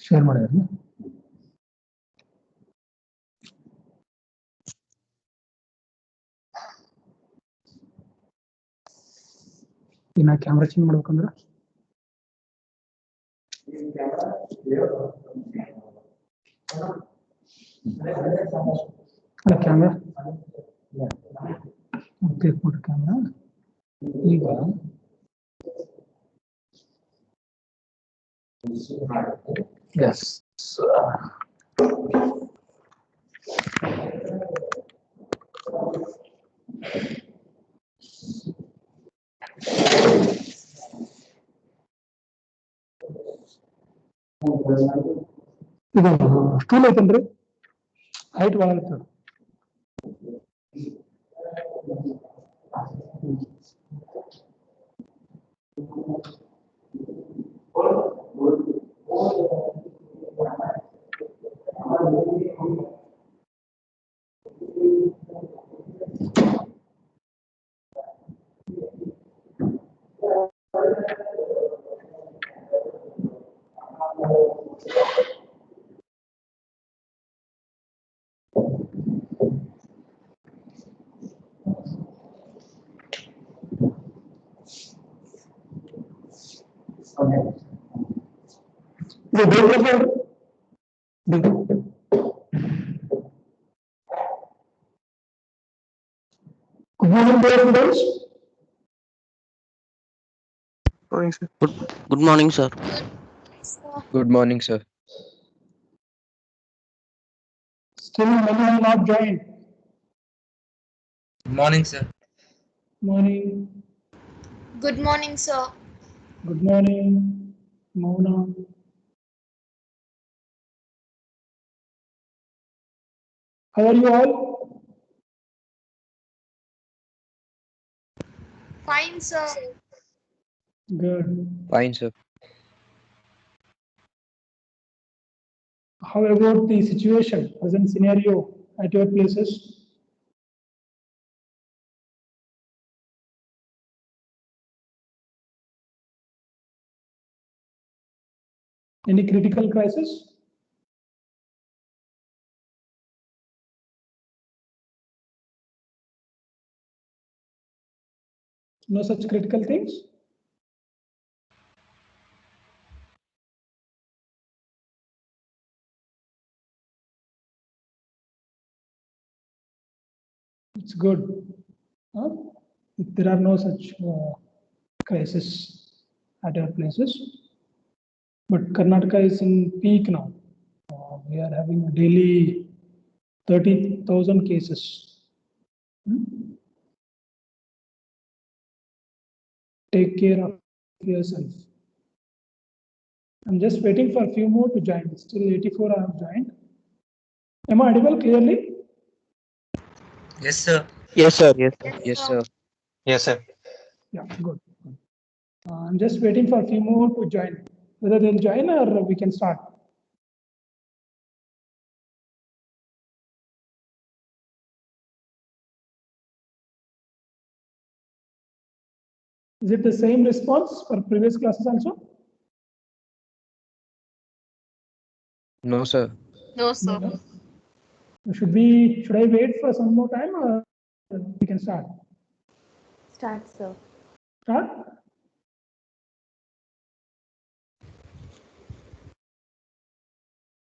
Share ಮಾಡಿದ್ರಿ. ಇನ್ನ camera change ಮಾಡ್ಬೇಕಂದ್ರ ಅಲ್ಲ ಕ್ಯಾಮ್ರಾ ತೆಗೆದ್ಬಿಟ್ಟು ಕ್ಯಾಮ್ರಾ ಈಗ ಎಸ್ ಇದು ಸ್ಟೂಲ್ ಐತಲ್ರಿ ಹೈಟ್ ಭಾಳ ಐತೆ. Good morning, dear students. Morning, sir. Good morning, sir. Good morning, sir. Still many have not joined. Good morning, sir. Morning. Good morning, sir. Good morning, Mauna. How are you all? Fine, sir. Good. Fine, sir. How about the situation, present scenario at your places? Any critical crisis? No such critical things? It's good. Huh? If there are no such crisis at your places. But Karnataka is in peak now. We are having daily 30,000 cases. Take care of yourself. I'm just waiting for a few more to join. Still 84 I have joined. Am I audible clearly? Yes, sir. Yes, sir. Yes, sir. Yes, sir. Yeah, good. I'm just waiting for a few more to join. Whether they'll join or we can start. Is it the same response for previous classes also? No, sir. No, sir. No. Should I wait for some more time or we can start? Start, sir. Start?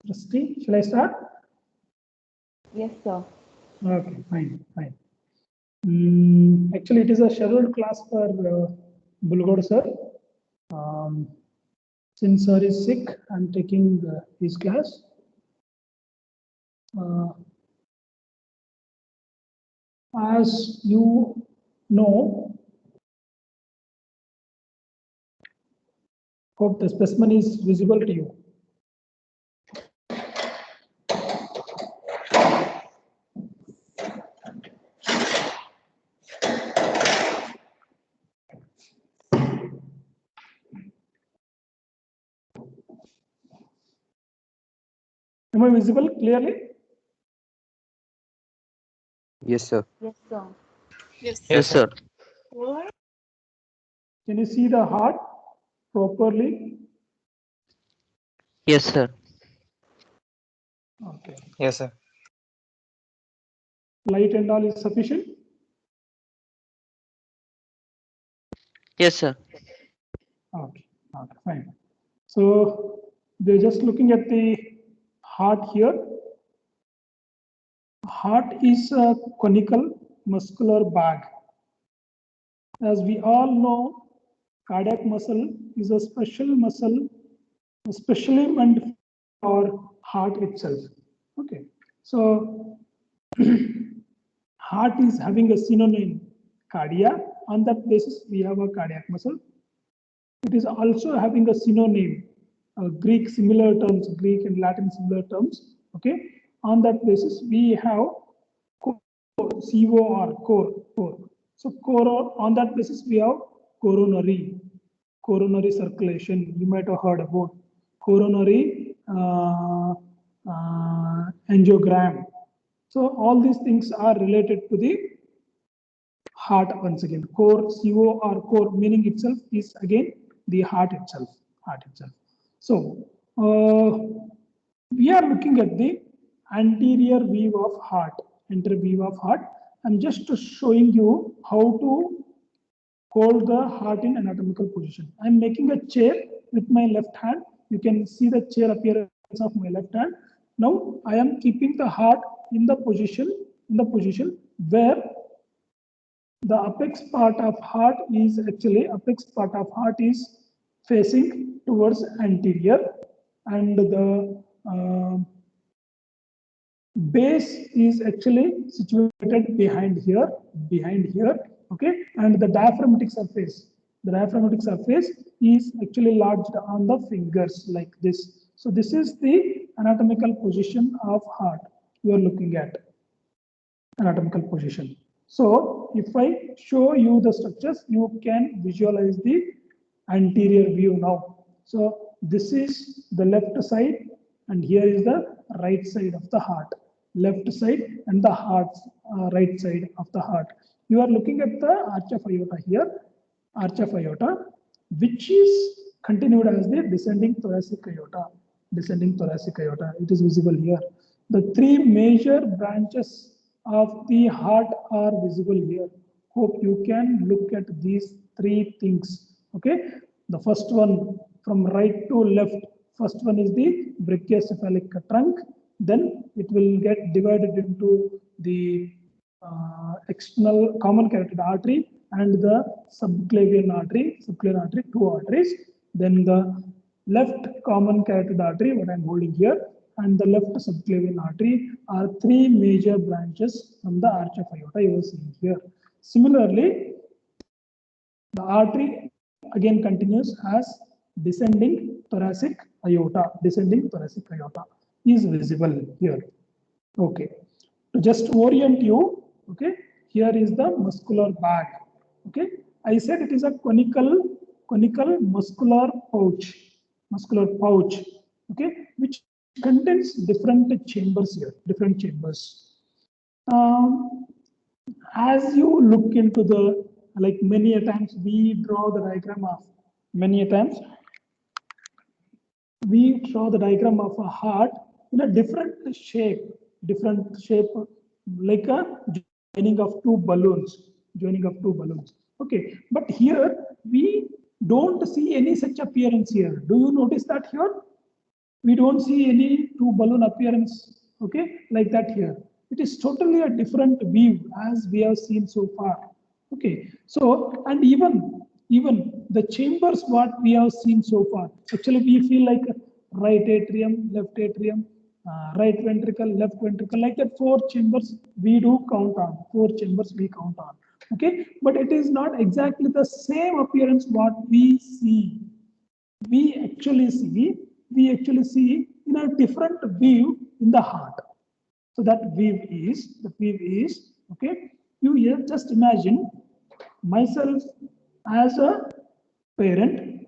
Trustee, shall I start? Yes, sir. Okay, fine. Actually, it is a scheduled class for Bulgod sir. Since sir is sick, I'm taking his class. As you know, hope the specimen is visible to you. Am I visible clearly? Yes, sir. Yes, sir. Yes, Yes, sir. Can you see the heart? properly? Yes, sir. Okay. Yes, sir. Light and all is sufficient? Yes, sir. Okay, okay, fine. So we're just looking at the heart here. Heart is a conical muscular bag. As we all know, cardiac muscle is a special muscle, especially meant for heart itself. Okay, so heart is having a synonym cardia. On that basis, we have a cardiac muscle. It is also having a synonym, Greek similar terms, Greek and Latin similar terms. Okay, on that basis, we have COR, core. So core, on that basis, we have coronary circulation. You might have heard about coronary angiogram. So all these things are related to the heart once again. Core, core meaning itself is again the heart itself. So we are looking at the anterior view of heart. I'm just showing you how to hold the heart in anatomical position. I'm making a chair with my left hand. You can see the chair appearance of my left hand. Now I am keeping the heart in the position where the apex part of heart is facing towards anterior, and the base is actually situated behind here, okay, and the diaphragmatic surface is actually lodged on the fingers like this. So this is the anatomical position of heart you are looking at. Anatomical position. So if I show you the structures, you can visualize the anterior view now. So this is the left side, and here is the right side of the heart. Left side and the heart, right side of the heart. You are looking at the arch of aorta here, which is continued as the descending thoracic aorta. It is visible here. The three major branches of the heart are visible here. Hope you can look at these three things. Okay, the first one from right to left. First one is the brachiocephalic trunk. Then it will get divided into the external common carotid artery and the subclavian artery, two arteries. Then the left common carotid artery, what I'm holding here, and the left subclavian artery are three major branches from the arch of aorta you are seeing here. Similarly, the artery again continues as descending thoracic aorta. Is visible here. Okay. To just orient you, okay, here is the muscular bag. Okay. I said it is a conical muscular pouch, okay, which contains different chambers here, as you look into the, like many a times we draw the diagram of, a heart in a different shape, like a joining of two balloons. Okay, but here we don't see any such appearance here. Do you notice that here? We don't see any two balloon appearance, okay, like that here. It is totally a different view as we have seen so far. Okay, so and even the chambers what we have seen so far, actually we feel like right atrium, left atrium, right ventricle, left ventricle, like that four chambers we count on. Okay, but it is not exactly the same appearance what we see. We actually see in a different view in the heart. So that view is okay. You just imagine myself as a parent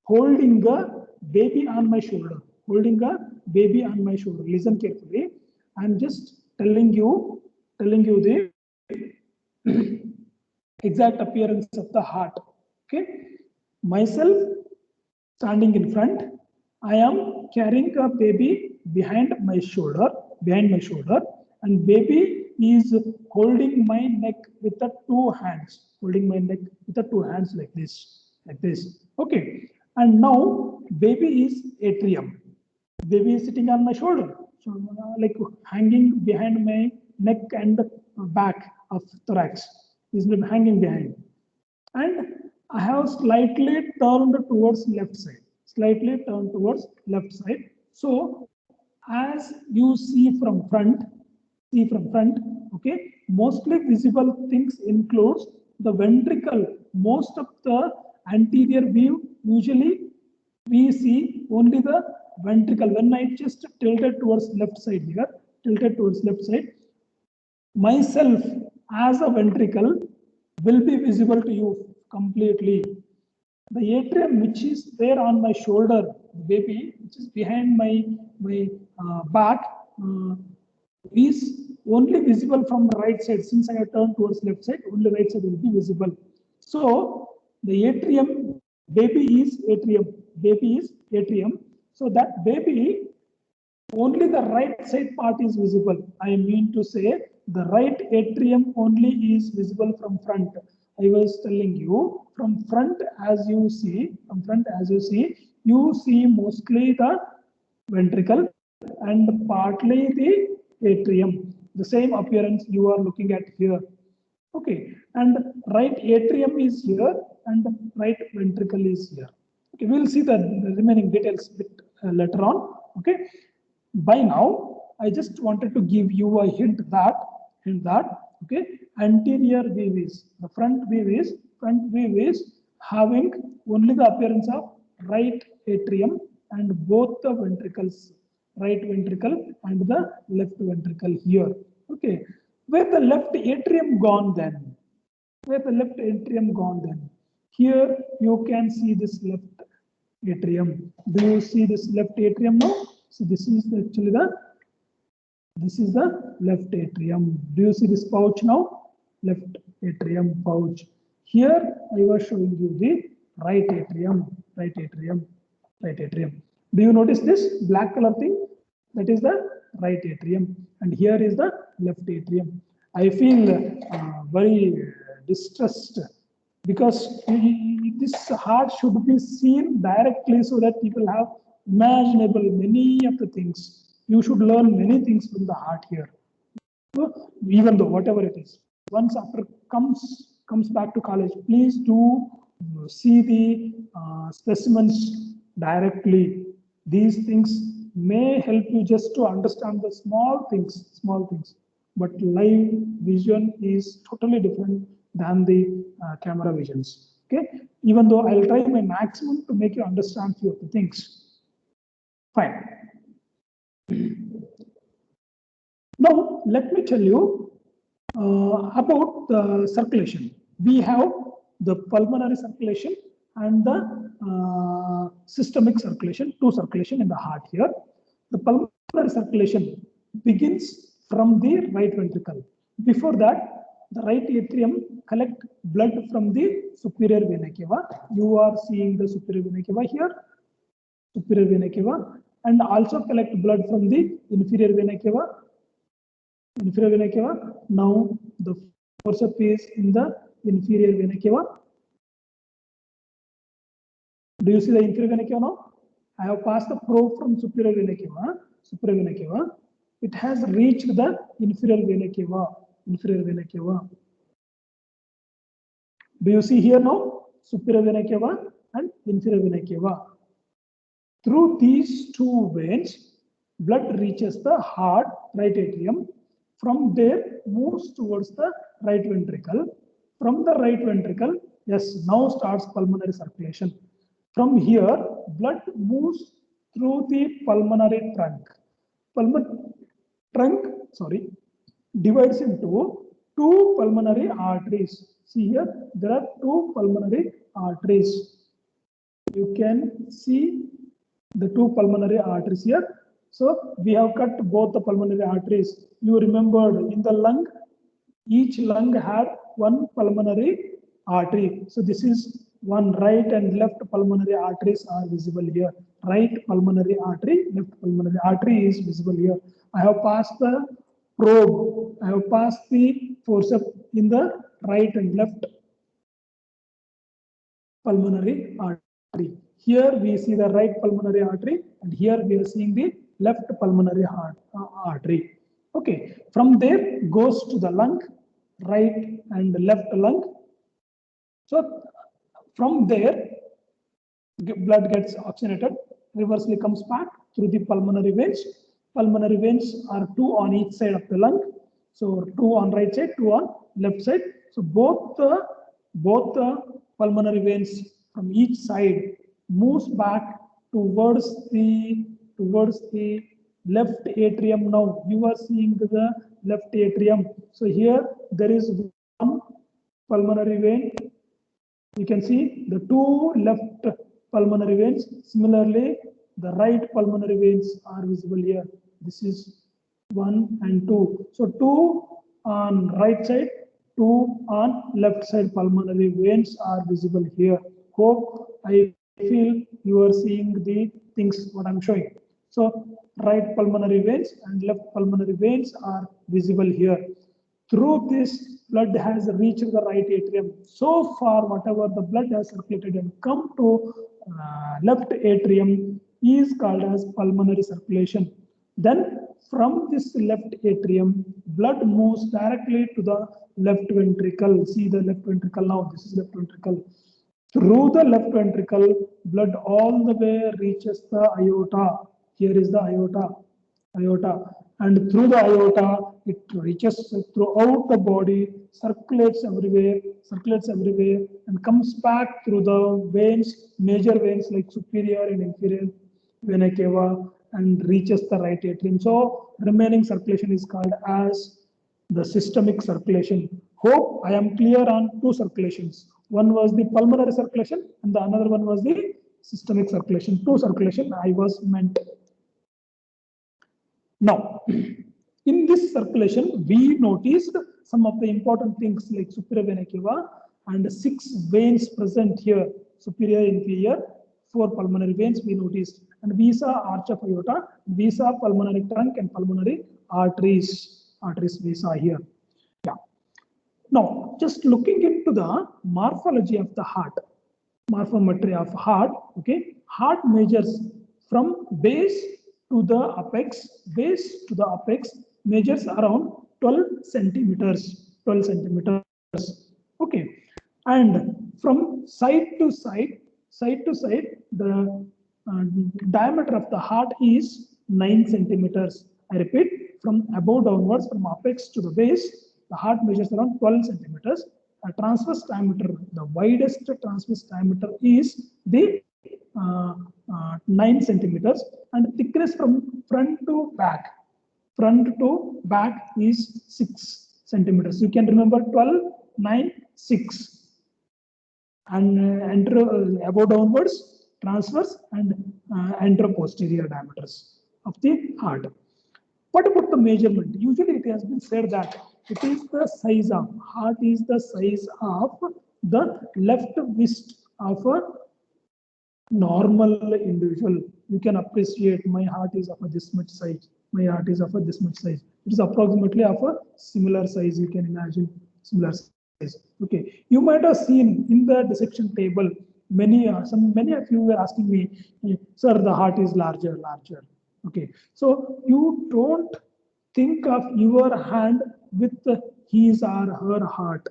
holding a baby on my shoulder. Listen carefully. I'm just telling you the exact appearance of the heart. Okay, myself standing in front. I am carrying a baby behind my shoulder, and baby is holding my neck with the two hands, like this. Okay. And now baby is atrium. Baby is sitting on my shoulder, so like hanging behind my neck and back of thorax is hanging behind, and I have slightly turned towards left side, So as you see from front, okay, mostly visible things includes the ventricle. Most of the anterior view, usually we see only the ventricle. When I just tilted towards left side here, myself as a ventricle will be visible to you completely. The atrium, which is there on my shoulder, the baby, which is behind my back, is only visible from the right side. Since I have turned towards left side, only right side will be visible. So the atrium, baby is atrium. So that baby, only the right side part is visible. I mean to say the right atrium only is visible from front. I was telling you from front, as you see, you see mostly the ventricle and partly the atrium. The same appearance you are looking at here. Okay, and right atrium is here and right ventricle is here. Okay, we'll see the remaining details bit later on. Okay, by now I just wanted to give you a hint that okay, anterior view is the front view is having only the appearance of right atrium and both the ventricles, right ventricle and the left ventricle here. Okay, where the left atrium gone then? Here you can see this left atrium. Do you see this left atrium now? So this is actually the left atrium. Do you see this pouch now? Left atrium pouch. Here I was showing you the right atrium. Do you notice this black color thing? That is the right atrium, and here is the left atrium. I feel very distressed because this heart should be seen directly so that people have imaginable many of the things. You should learn many things from the heart here. So, even though whatever it is, once after comes back to college, please do see the specimens directly. These things may help you just to understand the small things. But live vision is totally different than the camera visions. Okay, even though I'll try my maximum to make you understand few of the things. Fine. Now let me tell you about the circulation. We have the pulmonary circulation and the systemic circulation, two circulation in the heart here. The pulmonary circulation begins from the right ventricle. Before that, the right atrium collect blood from the superior vena cava. You are seeing the superior vena cava here, and also collect blood from the inferior vena cava. Now the forceps is in the inferior vena cava. Do you see the inferior vena cava now? I have passed the probe from superior vena cava. It has reached the inferior vena cava. Do you see here now? Superior vena cava and inferior vena cava. Through these two veins, blood reaches the heart, right atrium. From there, moves towards the right ventricle. From the right ventricle, yes, now starts pulmonary circulation. From here, blood moves through the pulmonary trunk. Divides into two pulmonary arteries. See here, there are two pulmonary arteries. You can see the two pulmonary arteries here. So we have cut both the pulmonary arteries. You remembered in the lung, each lung had one pulmonary artery. So this is one right and left pulmonary arteries are visible here. Right pulmonary artery, left pulmonary artery is visible here. I have passed the probe. I have passed the forceps in the right and left pulmonary artery. Here we see the right pulmonary artery, and here we are seeing the left pulmonary artery. Okay, from there goes to the lung, right and left lung. So from there, blood gets oxygenated, reversely comes back through the pulmonary veins. Pulmonary veins are two on each side of the lung. So two on right side, two on left side. So both the pulmonary veins from each side moves back towards the left atrium. Now you are seeing the left atrium. So here there is one pulmonary vein. You can see the two left pulmonary veins. Similarly, the right pulmonary veins are visible here. This is 1 and 2. So 2 on right side, 2 on left side pulmonary veins are visible here. Hope I feel you are seeing the things what I'm showing. So right pulmonary veins and left pulmonary veins are visible here. Through this, blood has reached the right atrium. So far, whatever the blood has circulated and come to left atrium is called as pulmonary circulation. Then from this left atrium, blood moves directly to the left ventricle. See the left ventricle now. This is left ventricle. Through the left ventricle, blood all the way reaches the aorta. Here is the aorta. And through the aorta, it reaches throughout the body, circulates everywhere, and comes back through the veins, major veins like superior and inferior vena cava, and reaches the right atrium. So remaining circulation is called as the systemic circulation. Hope I am clear on two circulations. One was the pulmonary circulation, and the another one was the systemic circulation. Two circulation I was meant. Now, in this circulation, we noticed some of the important things like superior vena cava and 6 veins present here, superior, inferior, 4 pulmonary veins we noticed, and we saw arch of aorta, we saw pulmonary trunk and pulmonary arteries we saw here. Yeah. Now, just looking into the morphology of the heart, morphometry of heart, okay, heart measures from base to the apex, measures around 12 centimeters, okay, and from side to side, the diameter of the heart is 9 centimeters. I repeat, from above downwards, from apex to the base, the heart measures around 12 centimeters. A transverse diameter, the widest transverse diameter is the 9 centimeters, and thickness from front to back is 6 centimeters. You can remember 12, 9, 6. And above downwards, transverse and anteroposterior diameters of the heart. What about the measurement? Usually it has been said that it is the size of heart is the size of the left wrist of a normal individual. You can appreciate my heart is of this much size. It is approximately of a similar size. You can imagine similar size. Okay. You might have seen in the dissection table, many of you were asking me, sir, the heart is larger. Okay. So you don't think of your hand with his or her heart.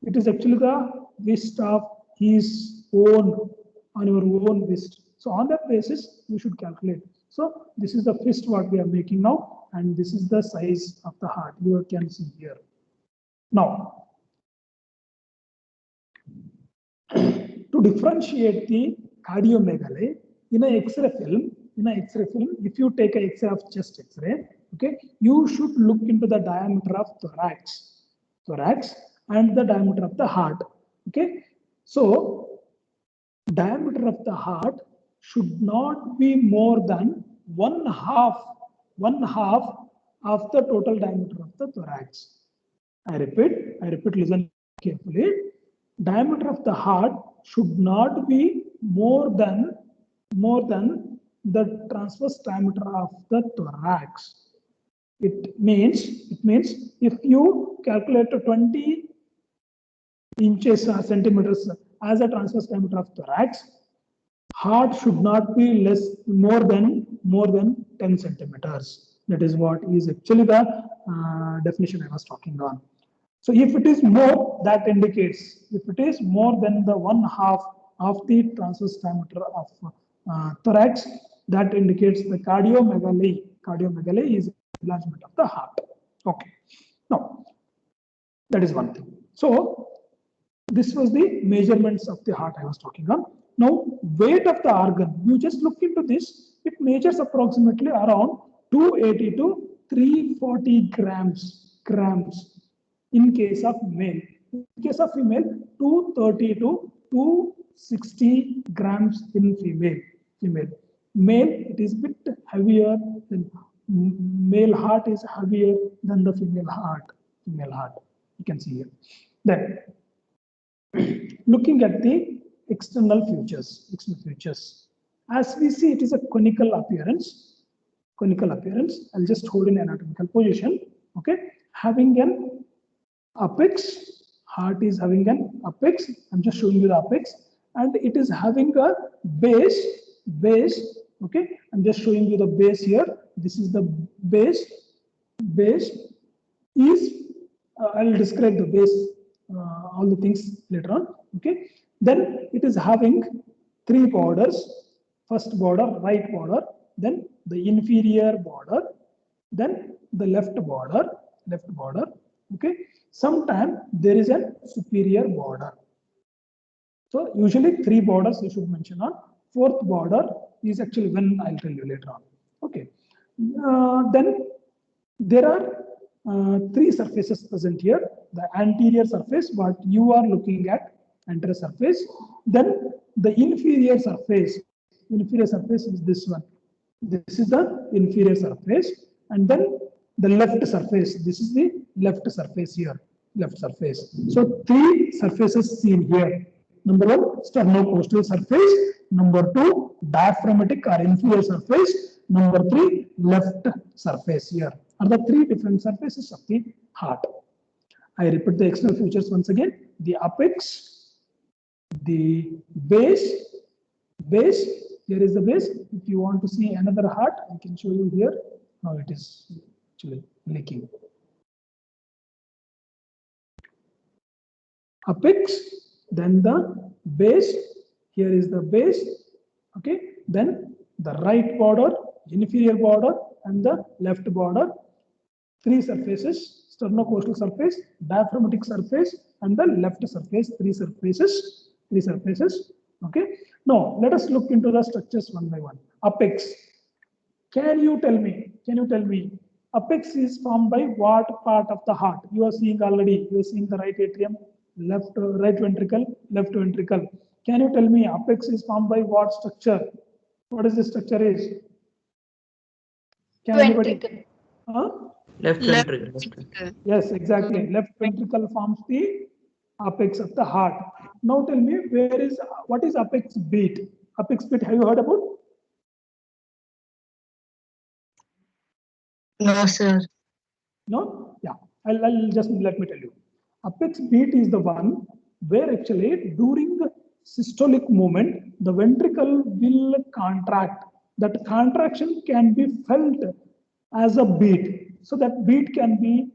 It is actually the wrist of his own, on your own wrist. So on that basis, you should calculate. So this is the fist what we are making now, and this is the size of the heart. You can see here. Now, to differentiate the cardiomegaly in an X-ray film, if you take an X-ray of chest X-ray, okay, you should look into the diameter of thorax, and the diameter of the heart. Okay, so diameter of the heart should not be more than one half of the total diameter of the thorax. I repeat, listen carefully. Diameter of the heart should not be more than the transverse diameter of the thorax. It means if you calculate 20 inches or centimeters as a transverse diameter of thorax, heart should not be more than 10 centimeters. That is what is actually the definition I was talking on. So if it is more, that indicates, if it is more than the 1/2 of the transverse diameter of thorax, that indicates the cardiomegaly. Cardiomegaly is enlargement of the heart. Okay. Now, that is one thing. So this was the measurements of the heart I was talking on. Now, weight of the organ, you just look into this, it measures approximately around 280 to 340 grams in case of male. In case of female, 230 to 260 grams in female. Male, it is a bit heavier than male heart is heavier than the female heart. You can see here. Then, looking at the external features. As we see, it is a conical appearance. I'll just hold in anatomical position. Okay, having an apex. Heart is having an apex. I'm just showing you the apex, and it is having a base. Okay, I'm just showing you the base here. This is the base. Base is I'll describe the base, all the things later on. Okay, then it is having 3 borders. First border, right border, then the inferior border, then the left border. Okay, sometimes there is a superior border. So usually 3 borders you should mention on. 4th border is actually when I'll tell you later on. Okay, then there are 3 surfaces present here. The anterior surface, what you are looking at, anterior surface. Then the inferior surface. Inferior surface is this one. This is the inferior surface. And then the left surface. This is the left surface here. Left surface. So 3 surfaces seen here. Number 1, sternocostal surface. Number 2, diaphragmatic or inferior surface. Number 3, left surface here. Are the 3 different surfaces of the heart. I repeat the external features once again. The apex, the base. Here is the base. If you want to see another heart, I can show you here. Now it is actually leaking. Apex, then the base. Here is the base. Okay, then the right border, inferior border, and the left border. 3 surfaces: sternocostal surface, diaphragmatic surface, and the left surface. 3 surfaces. Okay. Now let us look into the structures one by one. Apex. Can you tell me? Apex is formed by what part of the heart? You are seeing already. You are seeing the right atrium, right ventricle, left ventricle. Can you tell me apex is formed by what structure? What is the structure is? Can anybody? Ventricle. Left Left ventricle. ventricle. Yes, exactly. Left ventricle forms the apex of the heart. Now tell me, what is apex beat? Apex beat, have you heard about? No, sir. No? Yeah. I'll just let me tell you. Apex beat is the one where actually during systolic movement, the ventricle will contract. That contraction can be felt as a beat. So that beat can be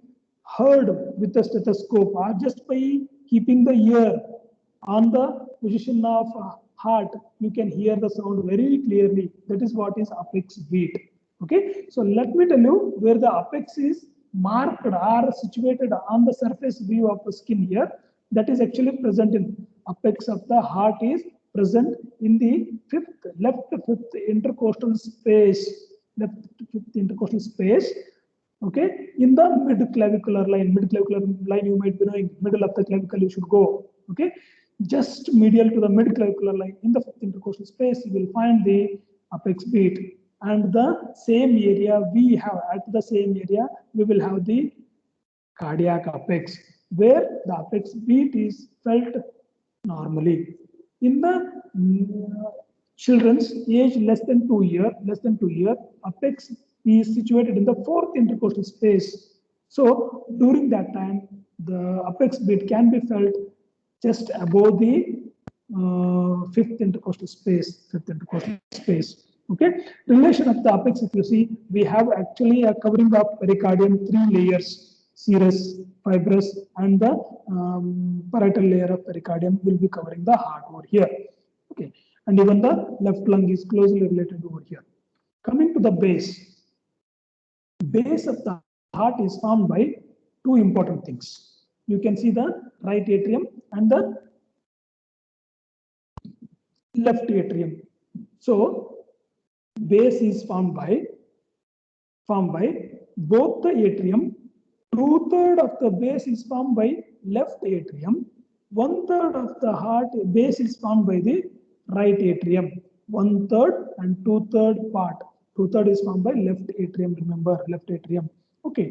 heard with a stethoscope or just by keeping the ear on the position of heart, you can hear the sound very clearly. That is what is apex beat. Okay, so let me tell you where the apex is marked or situated on the surface view of the skin here. That is actually present in apex of the heart is present in the left fifth intercostal space. Okay, in the mid-clavicular line. Mid-clavicular line you might be knowing, middle of the clavicle you should go. Okay, just medial to the mid-clavicular line in the fifth intercostal space, you will find the apex beat. And the same area we have, at the same area, we will have the cardiac apex, where the apex beat is felt normally. In the children's age less than 2 year, apex is situated in the fourth intercostal space. So during that time, the apex beat can be felt just above the fifth intercostal space. Okay, relation of the apex, if you see, we have actually a covering of pericardium, 3 layers, serous, fibrous, and the parietal layer of pericardium will be covering the heart over here. Okay, and even the left lung is closely related over here. Coming to the base of the heart is formed by two important things. You can see the right atrium and the left atrium. So base is formed by both the atrium. 2/3 of the base is formed by left atrium. 1/3 of the heart base is formed by the right atrium. 1/3 and 2/3 part. 2/3 is formed by left atrium. Remember, left atrium. Okay,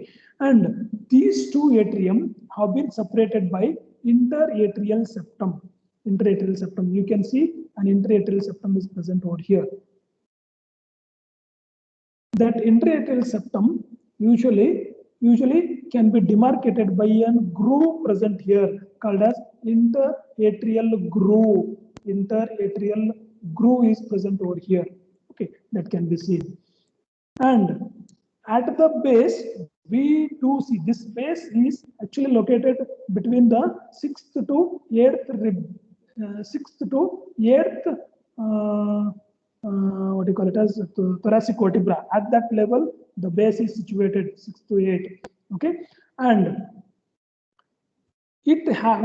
and these two atrium have been separated by interatrial septum. Interatrial septum. You can see an interatrial septum is present over here. That interatrial septum usually can be demarcated by a groove present here called as interatrial groove. Interatrial groove is present over here. Okay, that can be seen. And at the base, we do see this base is actually located between the 6th to 8th rib. 6th to 8th, what do you call it as thoracic vertebra. At that level, the base is situated 6 to 8. Okay, and it have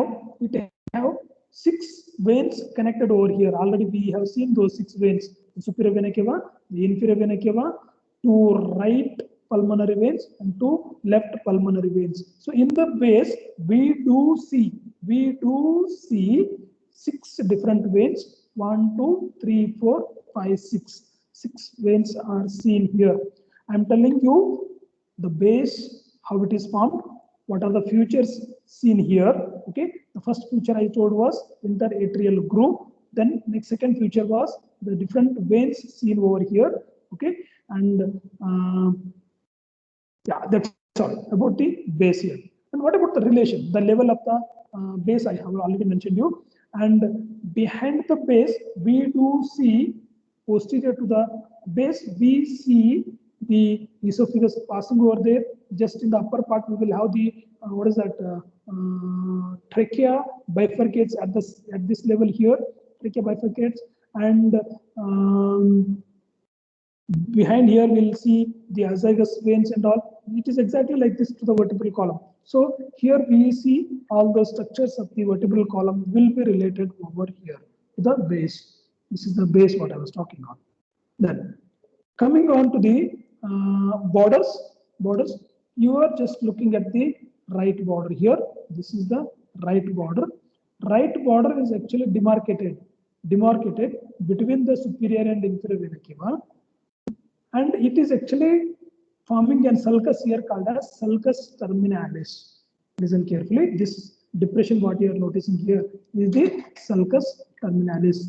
6 veins connected over here. Already we have seen those 6 veins: the superior vena cava, the inferior vena cava, 2 right pulmonary veins and 2 left pulmonary veins. So in the base, we do see 6 different veins. 1, 2, 3, 4, 5, 6. 6 veins are seen here. I'm telling you the base, how it is formed, what are the features seen here. Okay, the first feature I told was interatrial groove. Then next second feature was the different veins seen over here. Okay, and yeah, that's all about the base here. And what about the relation? The level of the base I have already mentioned you. And behind the base, we do see posterior to the base, we see the esophagus passing over there. Just in the upper part, we will have the what is that? Trachea bifurcates at this level here. Trachea bifurcates, and behind here we'll see the azygous veins and all. It is exactly like this to the vertebral column. So here we see all the structures of the vertebral column will be related over here to the base. This is the base what I was talking on. Then coming on to the borders, you are just looking at the right border here. This is the right border. Right border is actually demarcated between the superior and inferior vena cava, and it is actually forming an sulcus here called as sulcus terminalis. Listen carefully. This depression what you are noticing here is the sulcus terminalis.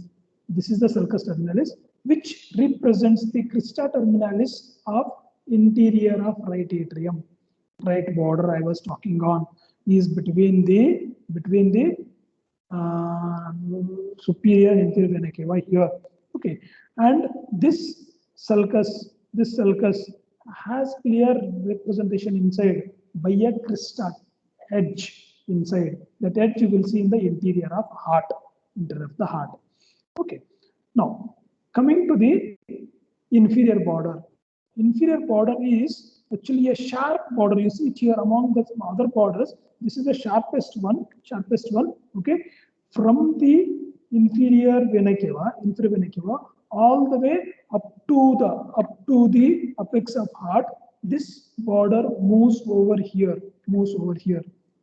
This is the sulcus terminalis, which represents the crista terminalis of interior of right atrium. Right border I was talking on is between the superior and inferior vena cava here. Okay, and this sulcus has clear representation inside by a crista edge inside. That edge you will see in the interior of the heart. Okay, now coming to the inferior border. Inferior border is actually a sharp border. You see it here among the other borders. This is the sharpest one. Okay, from the inferior vena cava, all the way up to the apex of heart. This border moves over here.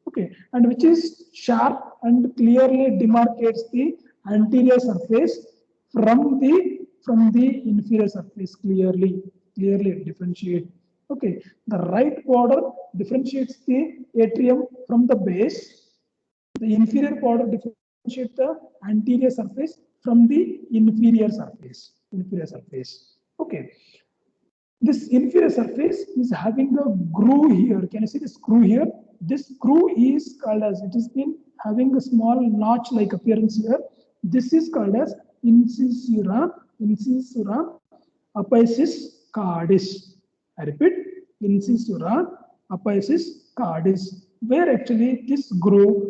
Okay, and which is sharp and clearly demarcates the anterior surface from the inferior surface. Clearly differentiate. Okay, the right border differentiates the atrium from the base. The inferior border differentiate the anterior surface from the inferior surface. Inferior surface. Okay. This inferior surface is having a groove here. Can you see this groove here? This groove is called as, it has been having a small notch-like appearance here. This is called as incisura apicis cordis. I repeat, incisura apicis cordis, where actually this groove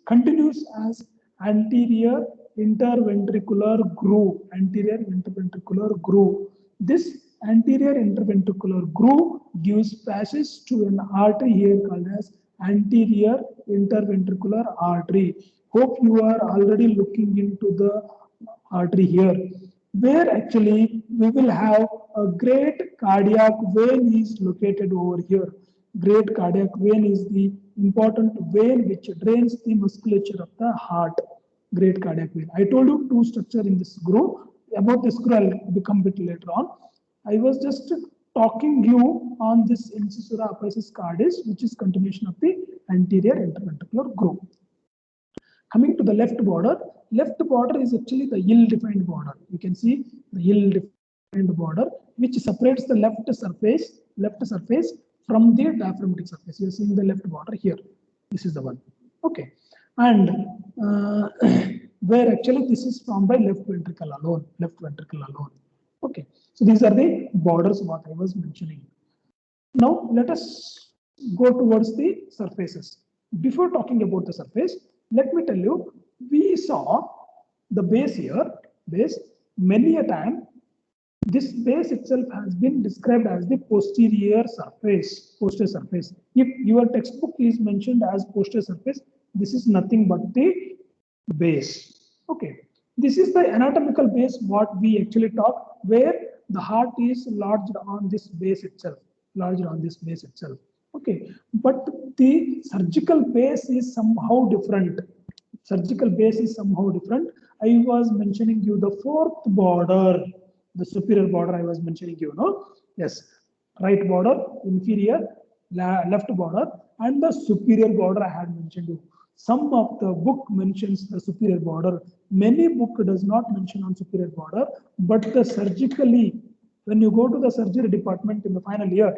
continues as anterior interventricular groove. Anterior interventricular groove. This anterior interventricular groove gives passage to an artery here called as anterior interventricular artery. Hope you are already looking into the artery here, where actually we will have a great cardiac vein is located over here. Great cardiac vein is the important vein which drains the musculature of the heart. Great cardiac vein. I told you two structure in this groove. About this groove I'll come a bit later on. I was just talking you on this incisura apicis cordis, which is continuation of the anterior interventricular groove. Coming to the left border is actually the ill-defined border. You can see the ill-defined border, which separates the left surface from the diaphragmatic surface. You are seeing the left border here. This is the one. Okay, and where actually this is formed by left ventricle alone. Okay, so these are the borders what I was mentioning. Now let us go towards the surfaces. Before talking about the surface, let me tell you, we saw the base here, many a time. This base itself has been described as the posterior surface. If your textbook is mentioned as posterior surface, this is nothing but the base. Okay, this is the anatomical base what we actually talk, where the heart is lodged on this base itself. Okay, but the surgical base is somehow different. I was mentioning you the fourth border, the superior border I was mentioning you, no? Yes, right border, inferior, left border, and the superior border I had mentioned you. Some of the book mentions the superior border. Many book does not mention on superior border, but the surgically, when you go to the surgery department in the final year,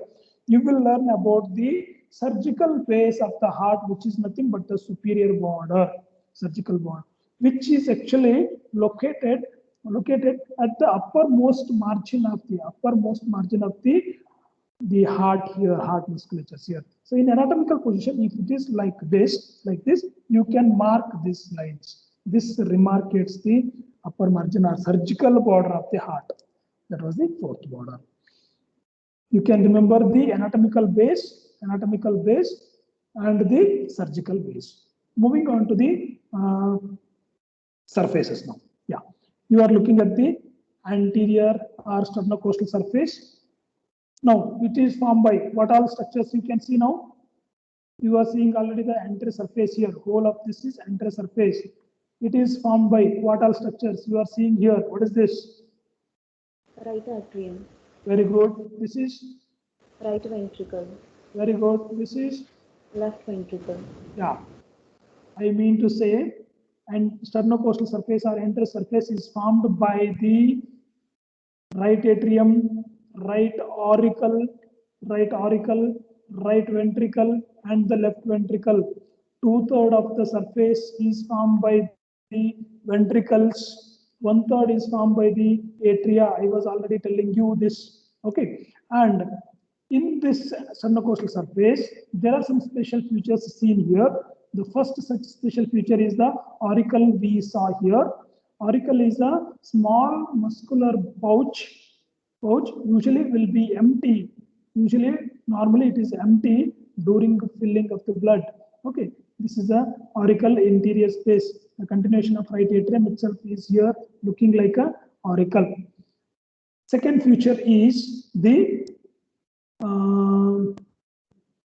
you will learn about the surgical phase of the heart, which is nothing but the superior border, surgical border, which is actually located at the uppermost margin of the heart here, heart musculature here. So in anatomical position, if it is like this, you can mark these lines. This remarkates the upper margin or surgical border of the heart. That was the fourth border. You can remember the anatomical base and the surgical base. Moving on to the surfaces now. Yeah, you are looking at the anterior or sternocostal surface. Now, it is formed by what all structures you can see now? You are seeing already the anterior surface here. Whole of this is anterior surface. It is formed by what all structures you are seeing here? What is this? Right atrium. Very good. This is? Right ventricle. Very good. This is? Left ventricle. Yeah. I mean to say, and sternocostal surface or anterior surface is formed by the right atrium, right auricle, right ventricle, and the left ventricle. 2/3 of the surface is formed by the ventricles. 1/3 is formed by the atria. I was already telling you this. Okay, and in this sternocostal surface, there are some special features seen here. The first such special feature is the auricle we saw here. Auricle is a small muscular pouch usually will be empty. Normally it is empty during filling of the blood. Okay, this is a auricle interior space. The continuation of right atrium itself is here looking like a auricle. Second feature is the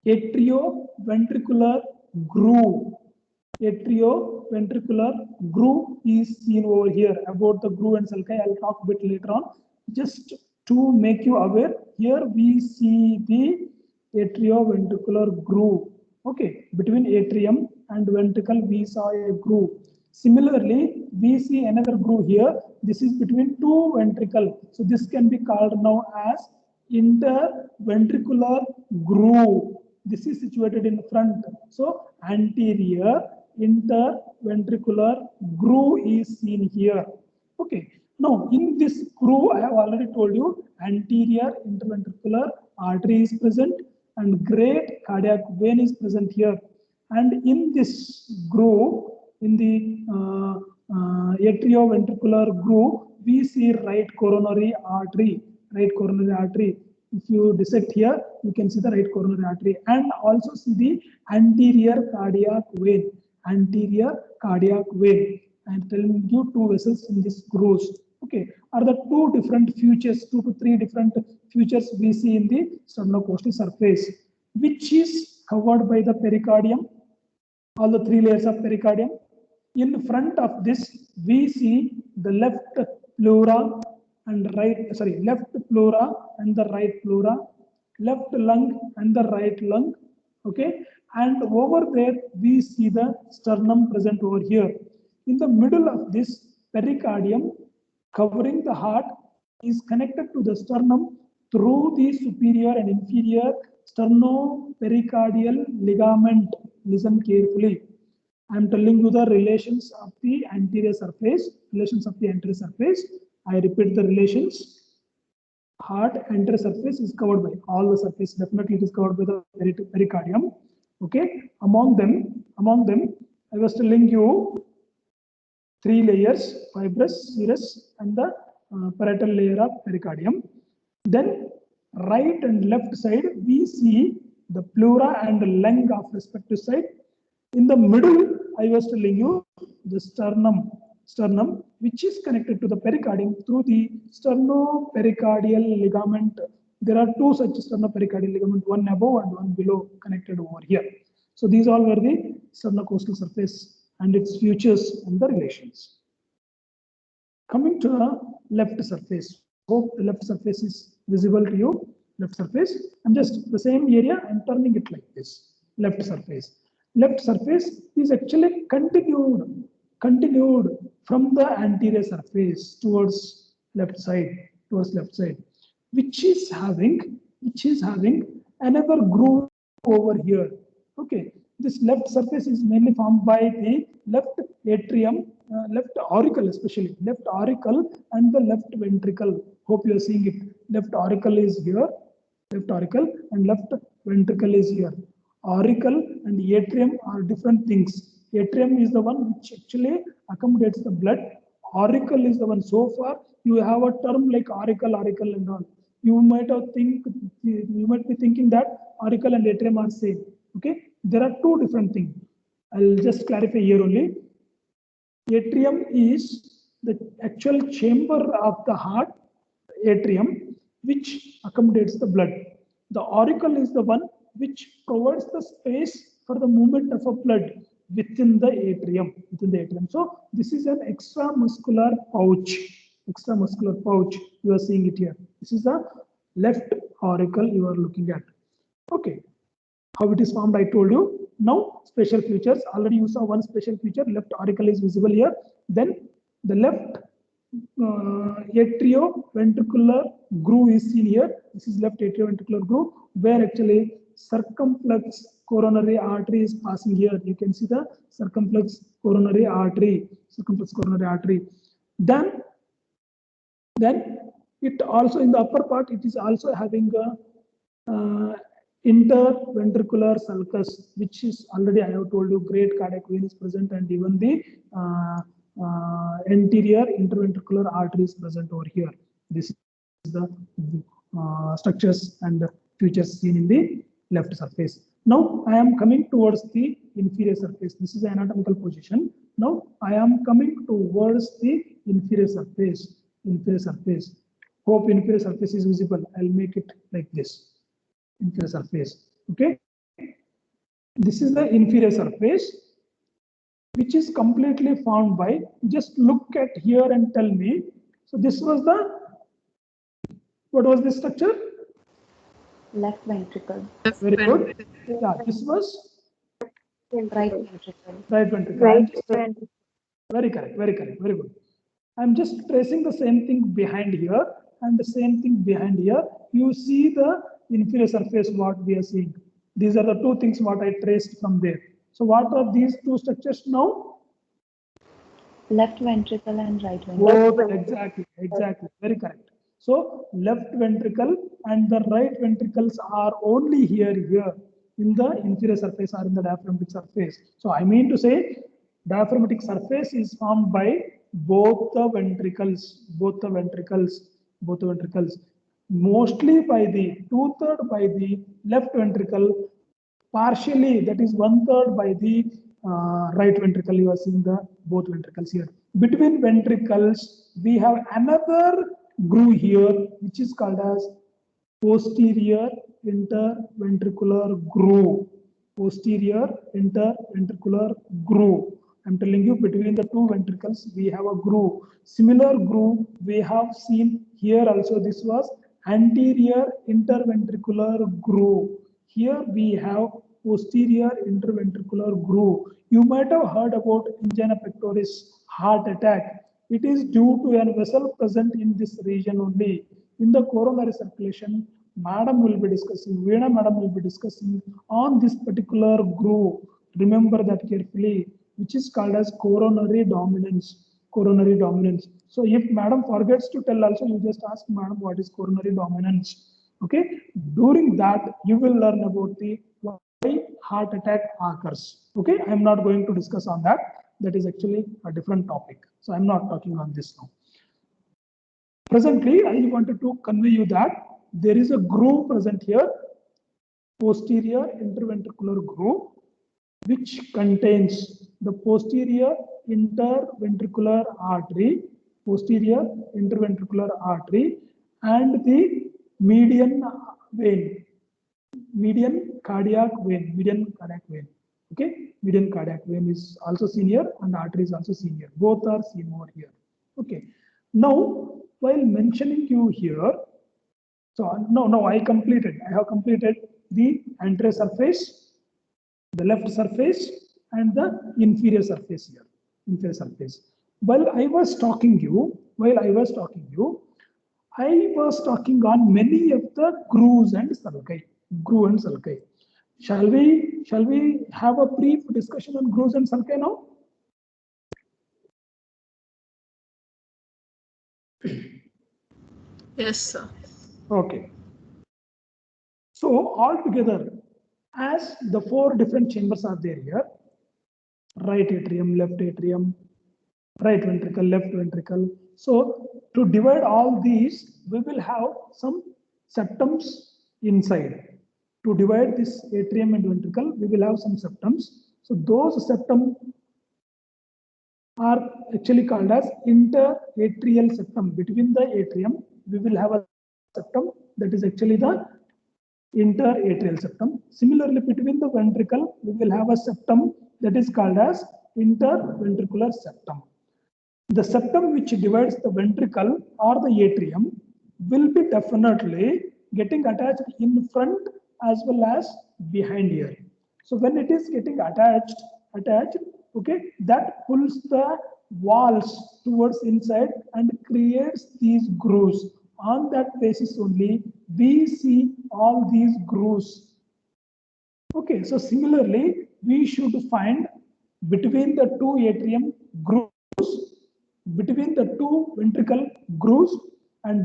atrioventricular groove. Atrioventricular groove is seen over here. About the groove and sulci, I'll talk a bit later on. Just to make you aware, here we see the atrioventricular groove. Okay, between atrium and ventricle, we saw a groove. Similarly, we see another groove here. This is between two ventricle. So this can be called now as interventricular groove. This is situated in front. So anterior interventricular groove is seen here. Okay. Now in this groove, I have already told you anterior interventricular artery is present and great cardiac vein is present here. And in this groove, in the atrioventricular groove, we see right coronary artery. Right coronary artery. If you dissect here, you can see the right coronary artery and also see the anterior cardiac vein. Anterior cardiac vein. I am telling you two vessels in this grooves. Okay, are the two different features, 2 to 3 different features we see in the sternocostal surface, which is covered by the pericardium, all the 3 layers of pericardium. In front of this, we see the left pleura and left pleura and the right pleura, left lung and the right lung. Okay, and over there we see the sternum present over here. In the middle of this pericardium covering the heart is connected to the sternum through the superior and inferior sternopericardial ligament. Listen carefully. I am telling you the relations of the anterior surface. I repeat the relations. Heart anterior surface is covered by all the surface. Definitely it is covered by the pericardium. Okay. Among them, I was telling you 3 layers: fibrous, serous, and the parietal layer of pericardium. Then right and left side, we see the pleura and lung of respective side. In the middle, I was telling you the sternum, which is connected to the pericardium through the sternopericardial ligament. There are 2 such sternopericardial ligaments, one above and one below, connected over here. So these all were the sternocostal surface and its features and the relations. Coming to the left surface. Hope the left surface is visible to you. Left surface. I'm just the same area. I'm turning it like this. Left surface. Left surface is actually continued from the anterior surface towards left side, which is having another groove over here. Okay, this left surface is mainly formed by the left atrium, left auricle, especially left auricle and the left ventricle. Hope you are seeing it. Left auricle is here, left auricle, and left ventricle is here. Auricle and atrium are different things. Atrium is the one which actually accommodates the blood. Auricle is the one. So far, you have a term like auricle, and all. You might be thinking that auricle and atrium are same. Okay, there are 2 different things. I'll just clarify here only. Atrium is the actual chamber of the heart, atrium, which accommodates the blood. The auricle is the one which provides the space for the movement of a blood within the atrium. So this is an extramuscular pouch. You are seeing it here. This is the left auricle you are looking at. Okay. How it is formed, I told you. Now, special features. Already you saw one special feature. Left auricle is visible here. Then the left atrioventricular groove is seen here. This is left atrioventricular groove, where actually circumflex coronary artery is passing here. You can see the circumflex coronary artery. Then it also, in the upper part, it is also having a interventricular sulcus, which is already I have told you great cardiac vein is present, and even the anterior interventricular artery is present over here. This is the structures and features seen in the left surface. Now I am coming towards the inferior surface. This is the anatomical position. Now I am coming towards the inferior surface. Hope inferior surface is visible. I'll make it like this. Inferior surface. Okay. This is the inferior surface, which is completely formed by, just look at here and tell me. So this was what was this structure? Left ventricle. Very good. Yeah, this was Right ventricle. right ventricle. Very correct, very correct, very good. I'm just tracing the same thing behind here and the same thing behind here. You see the inferior surface what we are seeing. These are the two things what I traced from there. So what are these two structures now? Left ventricle and right ventricle. Both, exactly, exactly, very correct. So left ventricle and the right ventricles are only here in the inferior surface or in the diaphragmatic surface. So I mean to say diaphragmatic surface is formed by both the ventricles, mostly by the 2/3 by the left ventricle, partially, that is 1/3 by the right ventricle. You are seeing the both ventricles here. Between ventricles, we have another groove here, which is called as posterior interventricular groove. Posterior interventricular groove. I'm telling you, between the two ventricles, we have a groove. Similar groove we have seen here also. This was anterior interventricular groove. Here we have posterior interventricular groove. You might have heard about angina pectoris, heart attack. It is due to a vessel present in this region only. In the coronary circulation, Madam will be discussing, Veena Madam will be discussing on this particular groove. Remember that carefully, which is called as coronary dominance. Coronary dominance. So if Madam forgets to tell also, you just ask Madam what is coronary dominance. Okay. During that, you will learn about the why heart attack occurs. Okay. I am not going to discuss on that. That is actually a different topic. So I am not talking on this now. Presently, I wanted to convey you that there is a groove present here, posterior interventricular groove, which contains the posterior interventricular artery, and the median vein, median cardiac vein. Okay, median cardiac vein is also seen here, and artery is also seen here. Both are seen over here. Okay. Now, while mentioning you here, so no, I have completed the anterior surface, the left surface, and the inferior surface here, inferior surface. While I was talking on many of the grooves and sulci. Shall we have a brief discussion on grooves and sulci now? Yes, sir. Okay. So altogether, as the 4 different chambers are there here, right atrium, left atrium, right ventricle, left ventricle. So to divide all these, we will have some septums inside. To divide this atrium and ventricle, we will have some septums. So those septum are actually called as interatrial septum. Between the atrium, we will have a septum that is actually the interatrial septum. Similarly, between the ventricle, we will have a septum that is called as interventricular septum. The septum which divides the ventricle or the atrium will be definitely getting attached in front as well as behind here. So when it is getting attached, okay, that pulls the walls towards inside and creates these grooves. On that basis only, we see all these grooves. Okay, so similarly, we should find between the two atrium grooves, between the two ventricle grooves, and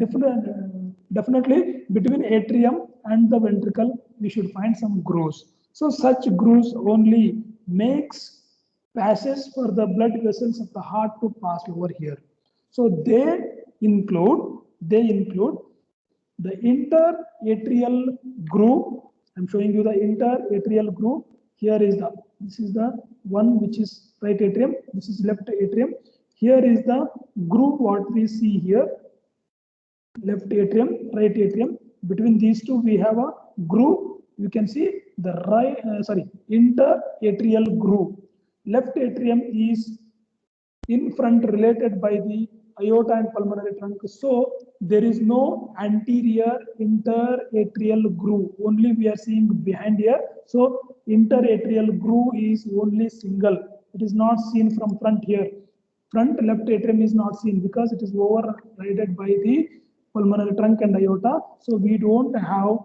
definitely between atrium and the ventricle, we should find some grooves. So such grooves only makes passes for the blood vessels of the heart to pass over here. So they include the interatrial groove. I'm showing you the interatrial groove. This is the one which is right atrium. This is left atrium. Here is the groove what we see here. Left atrium, right atrium. Between these two, we have a groove. You can see the interatrial groove. Left atrium is in front related by the aorta and pulmonary trunk. So there is no anterior interatrial groove. Only we are seeing behind here. So interatrial groove is only single. It is not seen from front here. front left atrium is not seen because it is overridden by the pulmonary trunk and aorta. So we don't have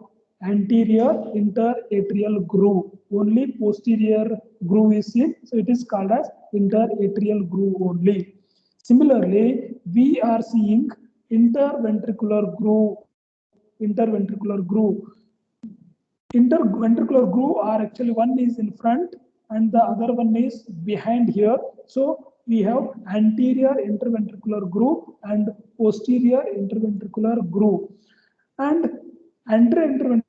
anterior interatrial groove. Only posterior groove is seen. So it is called as interatrial groove only. Similarly, we are seeing interventricular groove. Interventricular groove are actually one is in front and the other one is behind here. So we have anterior interventricular groove and posterior interventricular groove. And anterior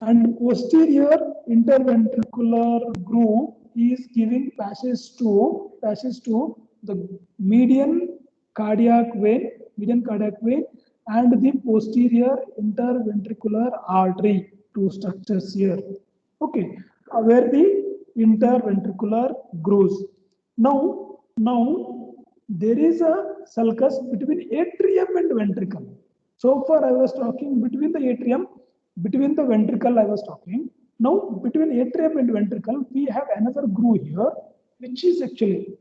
and posterior interventricular groove is giving passage to the median cardiac vein and the posterior interventricular artery, two structures here. Okay, where the interventricular grooves. Now there is a sulcus between atrium and ventricle. So far I was talking between the atrium, between the ventricle I was talking. Now between atrium and ventricle we have another groove here, which is actually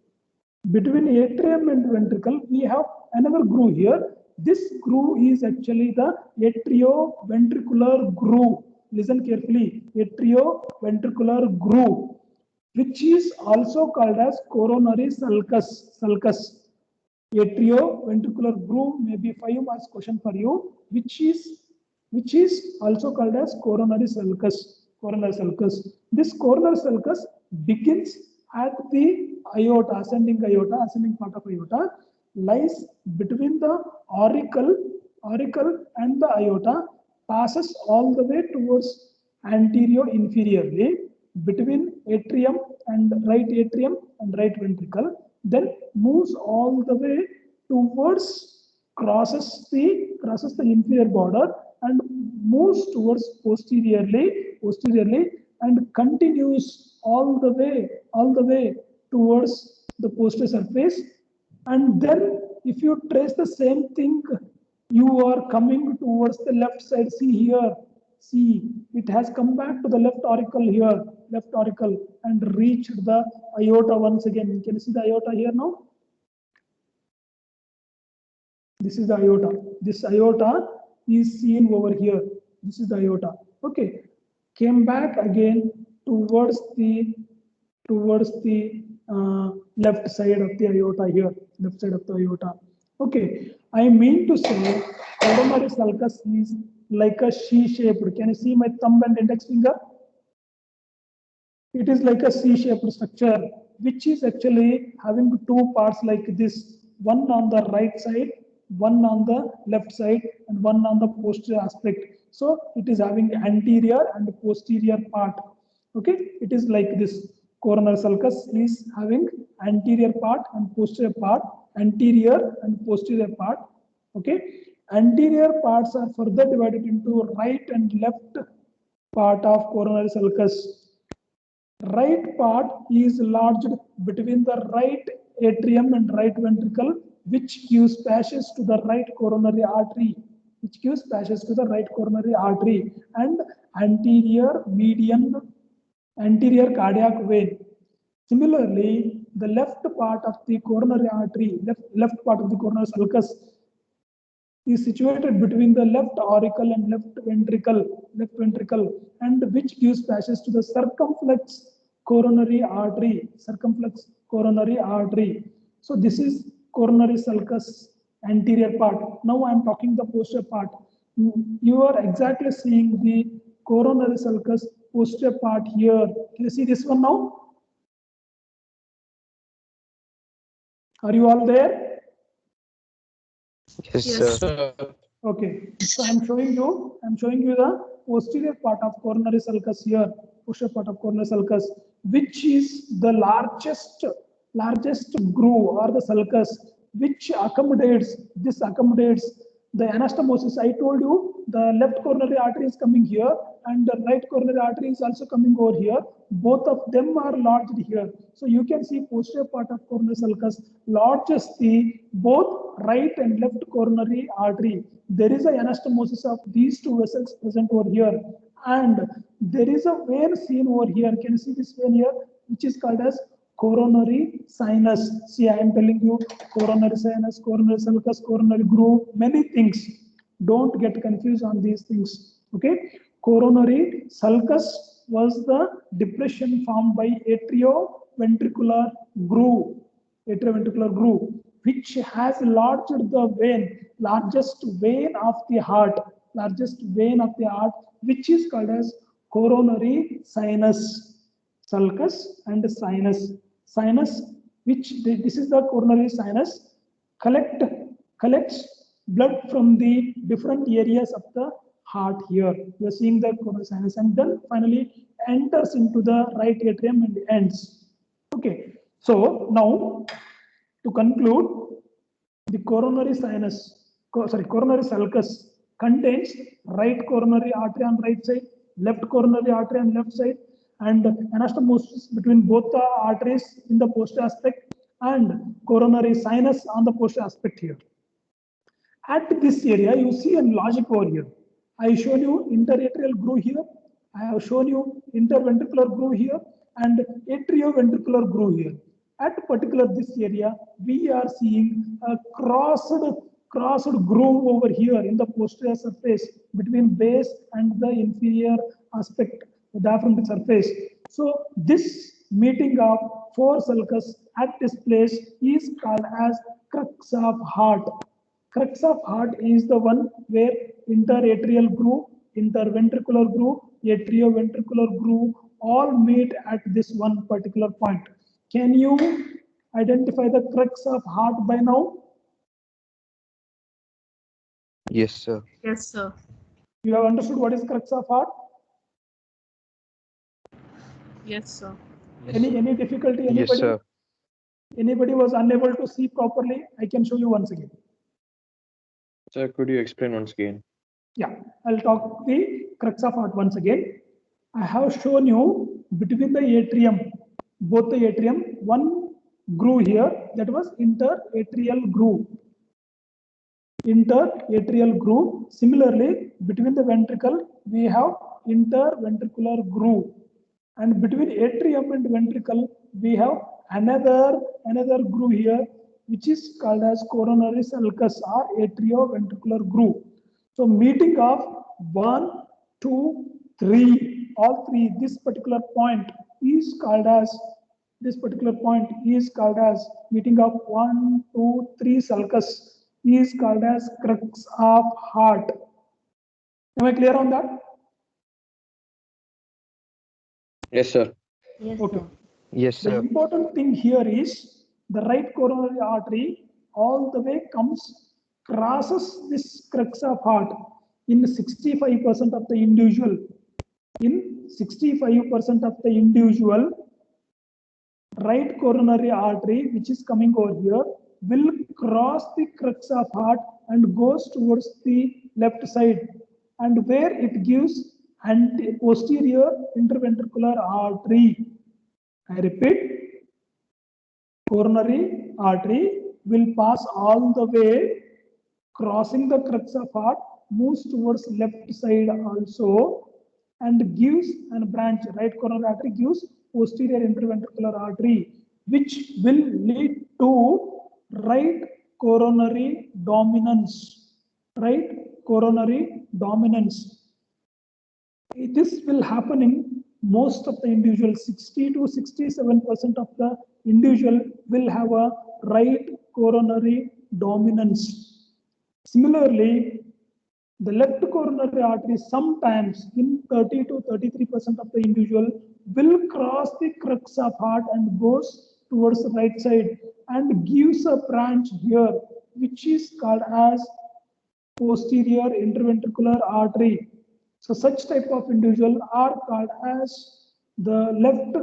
between atrium and ventricle we have another groove here. This groove is actually the atrioventricular groove. Listen carefully, atrioventricular groove, which is also called as coronary sulcus. Atrioventricular groove may be 5 marks question for you, which is also called as coronary sulcus. This coronary sulcus begins at the aorta, ascending part of aorta, lies between the auricle and the aorta, passes all the way towards anterior-inferiorly between atrium and right ventricle, then moves all the way towards, crosses the inferior border and moves towards posteriorly and continues all the way towards the posterior surface. And then if you trace the same thing, you are coming towards the left side. See here, see, it has come back to the left auricle here, and reached the aorta once again. You can see the aorta here now. This is the aorta. This aorta is seen over here. This is the aorta. Okay, came back again towards the left side of the aorta here, left side of the aorta. Okay, I mean to say coronary sulcus is like a C-shaped. Can you see my thumb and index finger? It is like a C-shaped structure, which is actually having two parts like this, one on the right side, one on the left side, and one on the posterior aspect. So it is having anterior and posterior part. Okay, it is like this. Coronary sulcus is having anterior part and posterior part, anterior and posterior part. Okay, anterior parts are further divided into right and left part of coronary sulcus. Right part is lodged between the right atrium and right ventricle, which gives passage to the right coronary artery, and anterior cardiac vein. Similarly, the left part of the coronary artery, left part of the coronary sulcus is situated between the left auricle and left ventricle, and which gives passage to the circumflex coronary artery. So this is coronary sulcus anterior part. Now I am talking the posterior part. You are exactly seeing the coronary sulcus posterior part here. Can you see this one now? Are you all there? Yes, Yes. sir. Okay, so I'm showing you the posterior part of coronary sulcus here, posterior part of coronary sulcus, which is the largest groove or the sulcus, which accommodates the anastomosis. I told you the left coronary artery is coming here and the right coronary artery is also coming over here. Both of them are lodged here. So you can see posterior part of coronary sulcus lodges the both right and left coronary artery. There is a anastomosis of these two vessels present over here, and there is a vein seen over here. Can you see this vein here, which is called as coronary sinus? See, I am telling you coronary sinus, coronary sulcus, coronary groove, many things. Don't get confused on these things. Okay, coronary sulcus was the depression formed by atrioventricular groove, which has enlarged the vein, largest vein of the heart, which is called as coronary sinus. Sulcus and sinus, which this is the coronary sinus, collects blood from the different areas of the heart here. You are seeing the coronary sinus, and then finally enters into the right atrium and ends. Okay, so now to conclude, the coronary sulcus contains right coronary artery on right side, left coronary artery on left side, and anastomosis between both the arteries in the posterior aspect, and coronary sinus on the posterior aspect here. At this area, you see a logic over here. I have shown you interatrial groove here. I have shown you interventricular groove here and atrioventricular groove here. At particular this area, we are seeing a crossed groove over here in the posterior surface between base and the inferior aspect, the diaphragmatic surface. So this meeting of four sulcus at this place is called as crux of heart. Crux of heart is the one where interatrial groove, interventricular groove, atrioventricular groove all meet at this one particular point. Can you identify the crux of heart by now? Yes, sir. Yes, sir. You have understood what is crux of heart? Yes, sir. Any difficulty? Yes, Anybody? sir. Anybody was unable to see properly? I can show you once again. Sir, could you explain once again? Yeah, I'll talk the crux of heart once again. I have shown you between the atrium, both the atrium, one groove here, that was interatrial groove. Interatrial groove. Similarly, between the ventricle, we have interventricular groove. And between atrium and ventricle, we have another groove here, which is called as coronary sulcus or atrioventricular groove. So meeting of 1, 2, 3, all three, this particular point is called as meeting of 1, 2, 3 sulcus is called as crux of heart. Am I clear on that? Yes, sir. Yes, Okay. sir. Yes, The sir. important thing here is the right coronary artery all the way crosses this crux of heart in 65% of the individual. In 65% of the individual, right coronary artery, which is coming over here, will cross the crux of heart and goes towards the left side, and where it gives posterior interventricular artery. I repeat, coronary artery will pass all the way, crossing the crux of heart, moves towards left side also, and gives a branch. Right coronary artery gives posterior interventricular artery, which will lead to right coronary dominance. Right coronary dominance. This will happen in most of the individuals. 60 to 67% of the individual will have a right coronary dominance. Similarly, the left coronary artery sometimes in 30 to 33% of the individual will cross the crux of heart and goes towards the right side and gives a branch here, which is called as posterior interventricular artery. So such type of individual are called as the left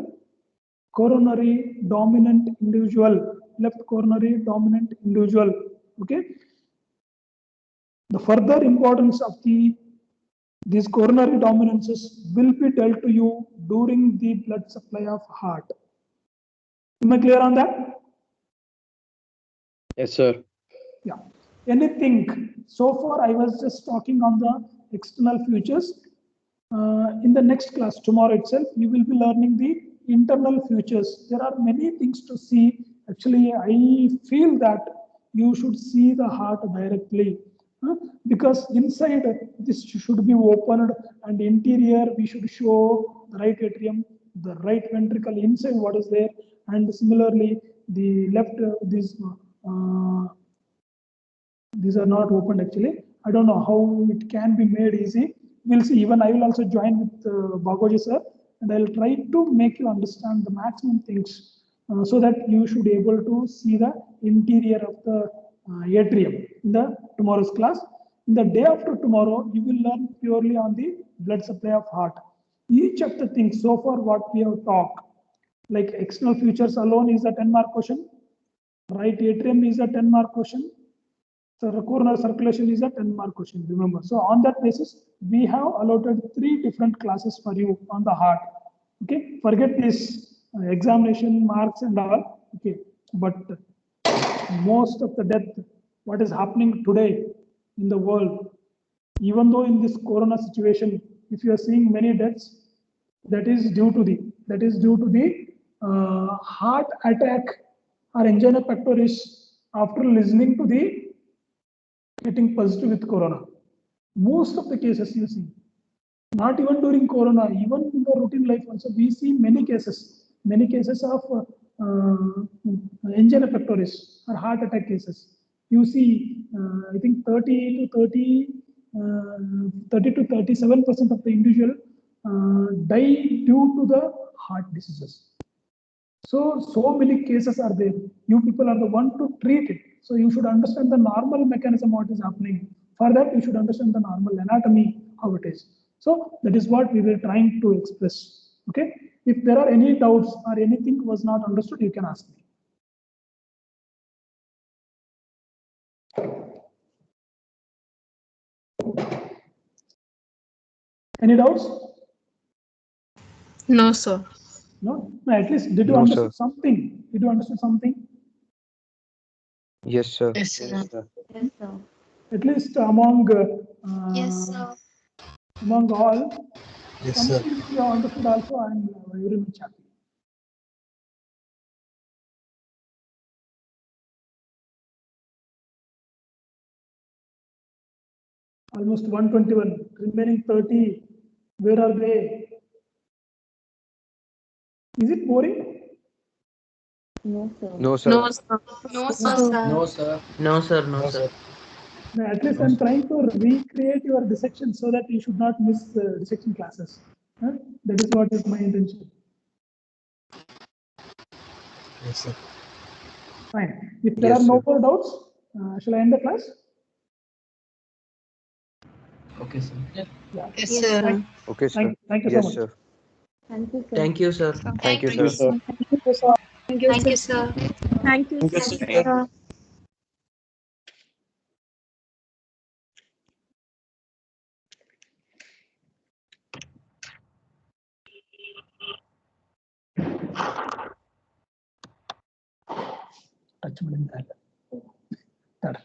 coronary dominant individual. Left coronary dominant individual. Okay. The further importance of these coronary dominances will be dealt to you during the blood supply of heart. Am I clear on that? Yes, sir. Yeah. Anything. So far, I was just talking on the external futures. In the next class, tomorrow itself, you will be learning the internal futures. There are many things to see. Actually, I feel that you should see the heart directly. Because inside this should be opened, and interior we should show the right atrium, the right ventricle inside what is there, and similarly the left these are not opened actually. I don't know how it can be made easy. We'll see. Even I will also join with Bagoji sir, and I'll try to make you understand the maximum things so that you should be able to see the interior of the atrium in the tomorrow's class. In the day after tomorrow, you will learn purely on the blood supply of heart. Each of the things so far what we have talked, like external features alone is a 10-mark question. Right atrium is a 10-mark question. So the coronary circulation is a 10-mark question, remember. So on that basis, we have allotted 3 different classes for you on the heart. Okay, forget this examination marks and all. Okay, but most of the death, what is happening today in the world, even though in this corona situation, if you are seeing many deaths, that is due to the heart attack or angina pectoris after listening to the getting positive with corona. Most of the cases you see, not even during corona, even in the routine life also, we see many cases of angina pectoris or heart attack cases. You see, I think 30 to 37% of the individual die due to the heart diseases. So many cases are there. You people are the one to treat it. So you should understand the normal mechanism, what is happening. For that, you should understand the normal anatomy, how it is. So that is what we were trying to express. Okay. If there are any doubts or anything was not understood, you can ask me. Any doubts? No, sir. No? At least did you No, understand sir. something? Did you understand something? Yes, sir. Yes, sir. Yes, sir. Yes, sir. At least among Yes, sir. among all, Yes, sir. something if you have understood also, I am very much happy. Almost 121, remaining 30, where are they? Is it boring? No, sir. No, sir. No, sir. No, sir. No, sir. No, sir. No, No, sir. sir. No, at least I'm trying to recreate your dissection so that you should not miss dissection classes. Huh? That is what is my intention. Yes, sir. Fine. If there Yes, are no sir. more doubts, shall I end the class? Okay, sir. Yeah. Yes, Yes, sir. Thank, Okay, sir. thank you so Yes, much. sir. Thank you, sir. Thank you, sir. Thank you, Thank you, sir. sir. Thank you, sir. Thank you, Thank you, sir. sir. Touch button that. That.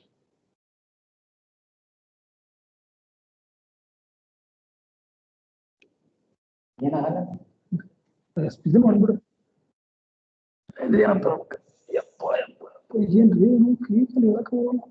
Yes, ಇದು ಮಾಡ್ಬಿಡು. ಇದು ಏನಂತ ಯಪ್ಪ ಯಪ್ಪ ಏನ್ರಿ ನೀವು ಕ್ಲೀನಲ್ಲಿ ಹೇಳಕ್ ಹೋಗಲ್ಲ.